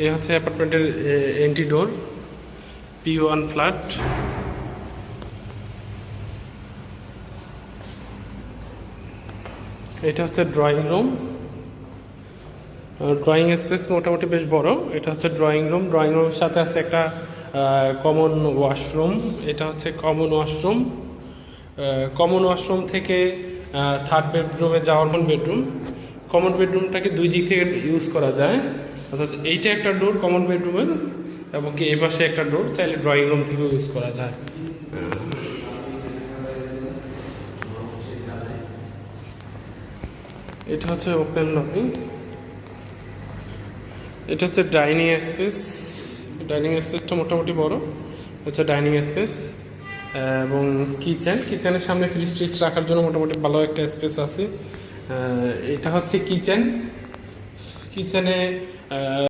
এই হচ্ছে অ্যাপার্টমেন্টের এন্ট্রি ডোর, P1 ফ্ল্যাট। এটা হচ্ছে ড্রয়িং রুম। ড্রয়িং স্পেস মোটামুটি বেশ বড়। এটা হচ্ছে ড্রয়িং রুম। ড্রয়িং রুমের সাথে আছে একটা কমন ওয়াশরুম। এটা হচ্ছে কমন ওয়াশরুম। কমন ওয়াশরুম থেকে থার্ড বেডরুমে যাওয়ার বেডরুম। কমন বেডরুমটাকে দুই দিক থেকে ইউজ করা যায়, অর্থাৎ এইটা একটা ডোর কমন বেডরুমের, এবং কি এই পাশে একটা ডোর চাইলে ড্রয়িং রুম থেকেও ইউজ করা যায়। এটা হচ্ছে ওপেন লবি। এটা হচ্ছে ডাইনিং স্পেস। ডাইনিং স্পেসটা মোটামুটি বড়, হচ্ছে ডাইনিং স্পেস এবং কিচেনের সামনে ফ্রিজ ট্রিজ রাখার জন্য মোটামুটি ভালো একটা স্পেস আছে। এটা হচ্ছে কিচেনে